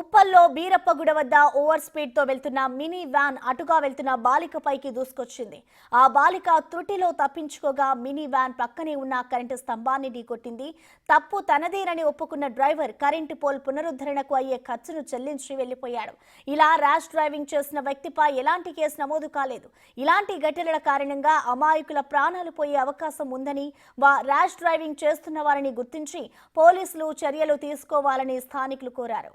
ఉప్పల్లో బీరప్పగూడ వద్ద over speed తో వెళ్తున్న మినీ వ్యాన్ అటుగా వెళ్తున్న బాలికపైకి దూసుకొచ్చింది. ఆ బాలిక త్రుటిలో తప్పించుకోగా మినీ వ్యాన్ పక్కనే ఉన్న కరెంటు స్తంభాన్ని ఢీకొట్టింది. తప్పు తనదేనని ఒప్పుకున్న డ్రైవర్ కరెంటు పోల్ పునరుద్ధరణకు అయ్యే ఖర్చును చెల్లించి వెళ్లిపోయాడు. ఇలా ర్యాష్ డ్రైవింగ్ చేసిన వ్యక్తిపై ఎలాంటి కేసు నమోదు కాలేదు. ఇలాంటి ఘటనల కారణంగా అమాయకుల ప్రాణాలు పోయే అవకాశం ఉందని, ర్యాష్ డ్రైవింగ్ చేస్తున్న వారిని గుర్తించి పోలీసులు చర్యలు తీసుకోవాలని స్థానికులు కోరారు.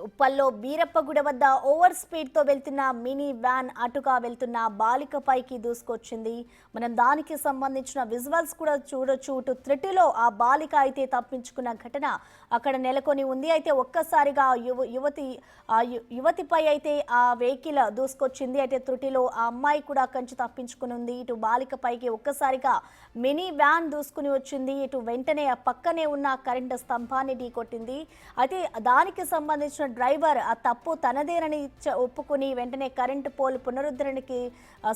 ఉప్పల్లో బీరప్పగూడ వద్ద ఓవర్ స్పీడ్ తో వెళ్తున్న మినీ వ్యాన్ అటుగా వెళ్తున్న బాలికపైకి దూసుకొచ్చింది. మనం దానికి సంబంధించిన విజువల్స్ కూడా చూడొచ్చు. ఇటు త్రుటిలో ఆ బాలిక అయితే తప్పించుకున్న ఘటన అక్కడ నెలకొని ఉంది. అయితే ఒక్కసారిగా యువతిపై అయితే ఆ వెహికల్ దూసుకొచ్చింది. అయితే త్రుటిలో ఆ అమ్మాయి కూడా కంచి తప్పించుకుని ఉంది. ఇటు బాలికపైకి ఒక్కసారిగా మినీ వ్యాన్ దూసుకుని వచ్చింది. ఇటు వెంటనే ఆ పక్కనే ఉన్న కరెంటు స్తంభాన్ని ఢీకొట్టింది. అయితే దానికి సంబంధించిన డ్రైవర్ ఆ తప్పు తనదేనని ఒప్పుకుని వెంటనే కరెంటు పోల్ పునరుద్ధరణకి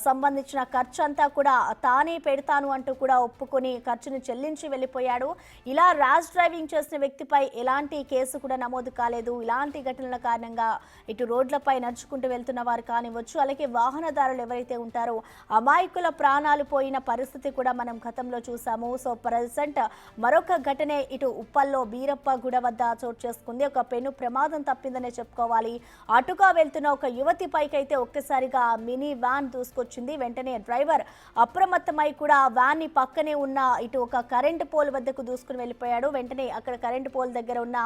సంబంధించిన ఖర్చు అంతా కూడా తానే పెడతాను అంటూ కూడా ఒప్పుకొని ఖర్చును చెల్లించి వెళ్ళిపోయాడు. ఇలా ర్యాష్ డ్రైవింగ్ చేసిన వ్యక్తిపై ఎలాంటి కేసు కూడా నమోదు కాలేదు. ఇలాంటి ఘటనల కారణంగా ఇటు రోడ్లపై నడుచుకుంటూ వెళ్తున్న వారు కానివ్వచ్చు, అలాగే వాహనదారులు ఎవరైతే ఉంటారో అమాయకుల ప్రాణాలు పోయిన పరిస్థితి కూడా మనం గతంలో చూసాము. సో ప్రెసెంట్ మరొక ఘటనే ఇటు ఉప్పల్లో బీరప్పగూడ వద్ద చోటు చేసుకుంది. ఒక పెను ప్రమాదం తప్పిందనే చెప్పుకోవాలి. అటుగా వెళ్తున్న ఒక యువతి పైకి అయితే ఒక్కసారిగా మినీ వ్యాన్ దూసుకొచ్చింది. వెంటనే డ్రైవర్ అప్రమత్తమై కూడా వ్యాన్ ని పక్కనే ఉన్న ఇటు ఒక కరెంట్ పోల్ వద్దకు దూసుకుని వెళ్ళిపోయాడు. వెంటనే అక్కడ కరెంట్ పోల్ దగ్గర ఉన్న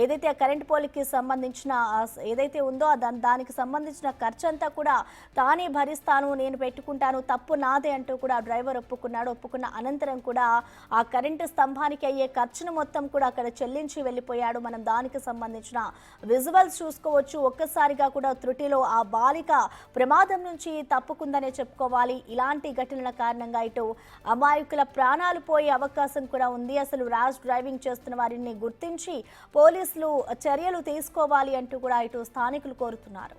ఏదైతే కరెంట్ పోల్ కి సంబంధించిన ఏదైతే ఉందో దానికి సంబంధించిన ఖర్చు అంతా కూడా తానే భరిస్తాను, నేను పెట్టుకుంటాను, తప్పు నాదే అంటూ కూడా డ్రైవర్ ఒప్పుకున్నాడు. ఒప్పుకున్న అనంతరం కూడా ఆ కరెంటు స్తంభానికి అయ్యే ఖర్చును మొత్తం కూడా అక్కడ చెల్లించి వెళ్ళిపోయాడు. మనం దానికి సంబంధించిన విజువల్స్ చూసుకోవచ్చు. ఒక్కసారిగా కూడా త్రుటిలో ఆ బాలిక ప్రమాదం నుంచి తప్పుకుందనే చెప్పుకోవాలి. ఇలాంటి ఘటనల కారణంగా ఇటు అమాయకుల ప్రాణాలు పోయే అవకాశం కూడా ఉంది. అసలు ర్యాష్ డ్రైవింగ్ చేస్తున్న వారిని గుర్తించి పోలీసులు చర్యలు తీసుకోవాలి అంటూ కూడా ఇటు స్థానికులు కోరుతున్నారు.